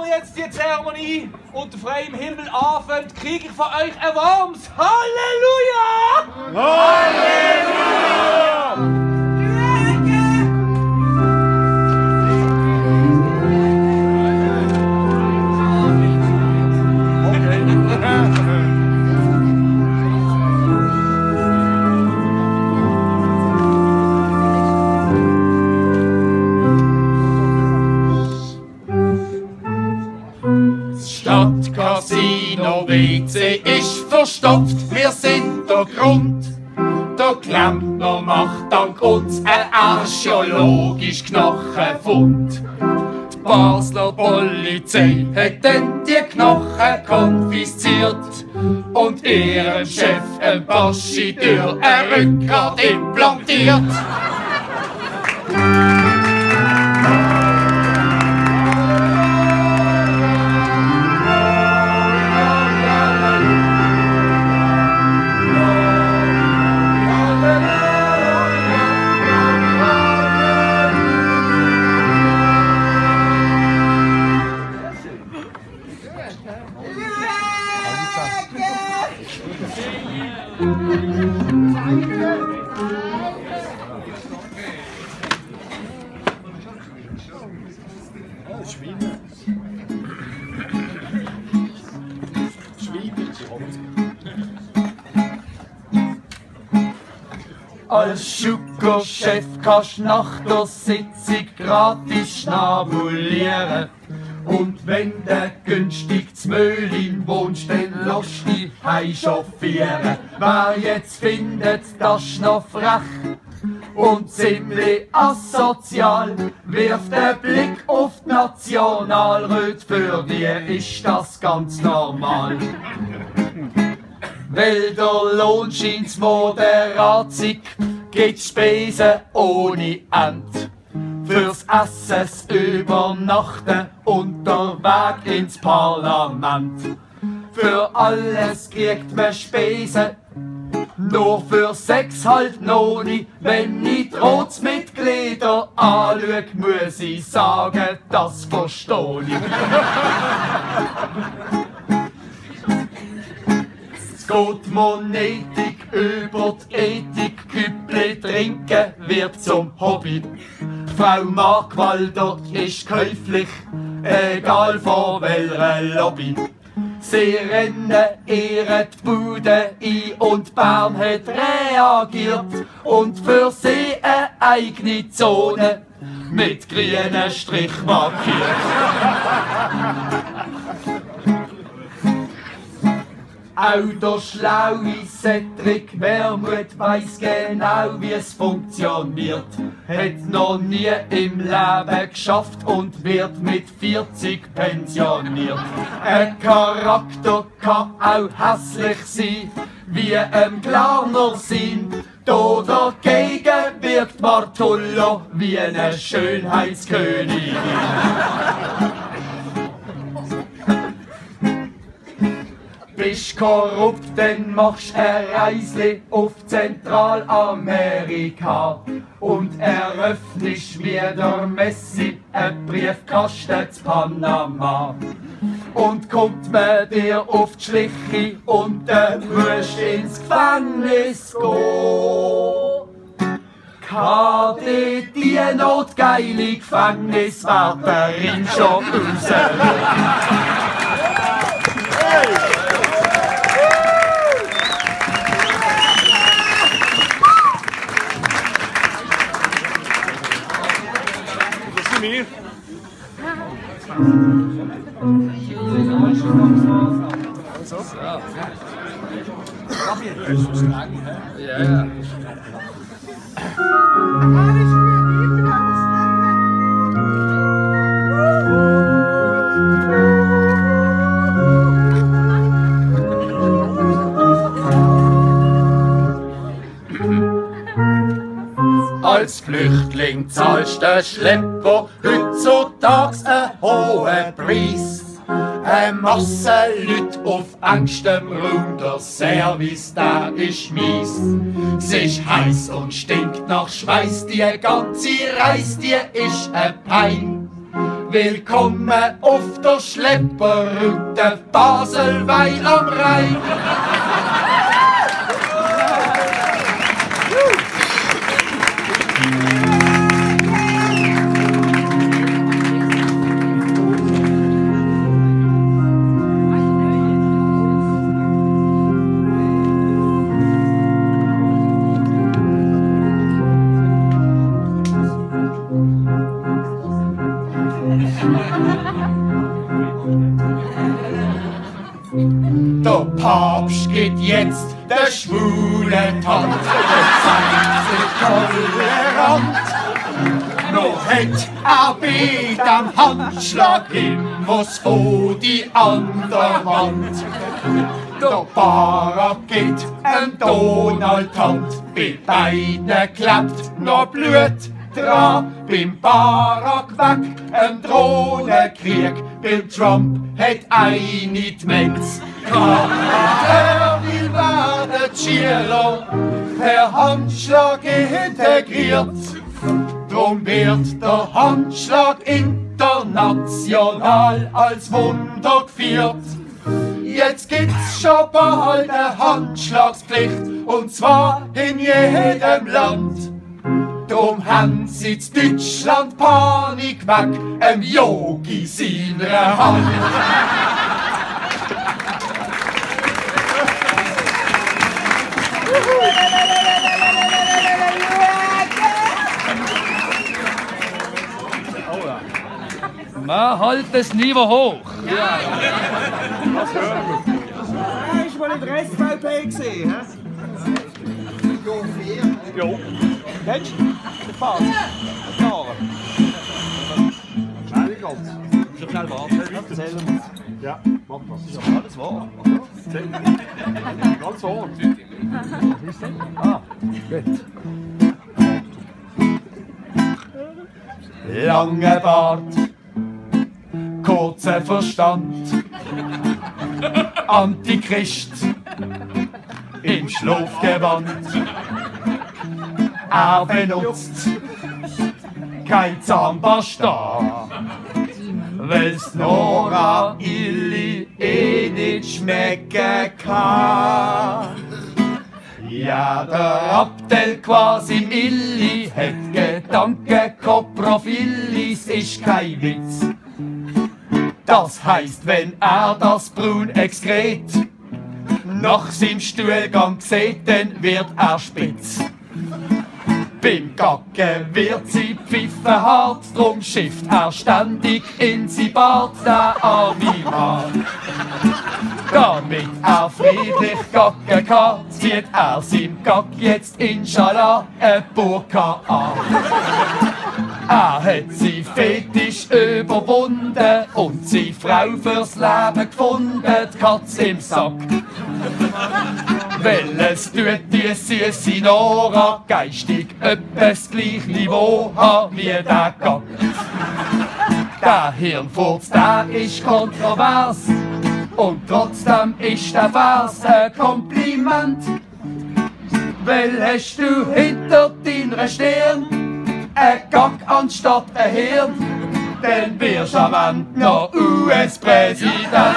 wir jetzt die Zeremonie unter freiem Himmel anfängt, kriege ich von euch ein warmes Halleluja! Halleluja! Casino WC ist verstopft, wir sind der Grund. Der Klempner macht dank uns ein archäologisch Knochenfund. Die Basler Polizei hat dann die Knochen konfisziert und ihrem Chef ein Baschiteur ein Rückgrat implantiert. Als Schuko-Chef kannst du nach der Sitzung gratis schnabulieren. Und wenn du günstig zu Möhlin wohnst, dann lass dich heimchauffieren. Wer jetzt findet, das ist noch frech und ziemlich asozial, wirft den Blick auf die Nationalräte, für die ist das ganz normal. Weil der Lohn scheint moderat sich, gibt Spesen ohne End. Fürs Essen, das Übernachten und der Weg ins Parlament. Für alles kriegt man Spesen, nur für Sex halt noch nicht. Wenn ich die Ratsmitglieder anschaue, muss ich sagen, das verstehe ich. Es geht Monetik über die Ethik, Küble trinken wird zum Hobby. Frau Markwalder ist käuflich, egal von welcher Lobby. Sie rennen ihre Bude ein und Bern hat reagiert und für sie eine eigene Zone mit grünen Strich markiert. Auch der schlaue Cedric Wermuth weiss genau, wie es funktioniert. Hat noch nie im Leben geschafft und wird mit 40 pensioniert. Ein Charakter kann auch hässlich sein, wie ein Glarner sein. Da dagegen wirkt Martullo wie eine Schönheitskönigin. Bist korrupt, dann machst ein Reisli auf Zentralamerika und eröffnest wie der Messi einen Briefkasten zu Panama. Und kommt man dir auf die Schliche und dann musst ins Gefängnis gehen. Kann dir die notgeile Gefängniswärterin schon raus? Mir. So. Ja. Als Flüchtling zahlst der Schlepper heutzutage einen hohen Preis. Eine Masse Leute auf engstem Raum, der Service, der ist mies. Es ist heiß und stinkt nach Schweiß, die ganze Reise, die ist ein Pein. Willkommen auf der Schlepperroute Basel-Weil am Rhein. Der Papst geht jetzt der schwule Tand und zeigt sich tolerant. Noch hätt er mit am Handschlag was vor die andere Wand. Der Barack geht Donald Hand, bei beiden klappt noch Blut dran. Beim Barack weg Drohnenkrieg, beim Trump hat eine Demenz. Er will werden Schüler, per Handschlag integriert. Drum wird der Handschlag international als Wunder gefeiert. Jetzt gibt's schon bald eine Handschlagspflicht, und zwar in jedem Land. Drum haben sie in Deutschland Panik weg, Yogi seiner Hand. Man hält das Niveau hoch. Ja. Das hören wir. Hast du mal in der SVP gesehen? Ja. Kennst du? Der Pass? Jahre. Nein, nicht ganz. Schon schnell warten. Erzähl uns. Ja, mach das. Ist aber alles wahr. Ganz wahr. Ah, gut. Lange Bart, kurzer Verstand, Antichrist im Schlafgewand. Er benutzt kein Zahnpasta, weil's Nora Illi nicht schmecken kann. Ja, der Abdel quasi Milli hat Gedanken, Koprophilis ist kein Witz. Das heisst, wenn er das Brunexkret nach seinem Stuhlgang sieht, dann wird er spitz. Beim Gacken wird sie pfiffen hart, drum schifft er ständig in sie Bart, der arme Mann. Damit er friedlich gacken kann, zieht er seinem Gack jetzt inshallah eine Burka an. Er hat sie Fetisch überwunden und sie Frau fürs Leben gefunden, die Katze im Sack. Weil es tut die süße Nora geistig öppes gleich Niveau haben wie der Gack. Der Hirnfurz, der ist kontrovers und trotzdem ist der Vers ein Kompliment. Weil hast du hinter deiner Stirn ein Gack anstatt ein Hirn, dann wirst du am Ende noch US-Präsident.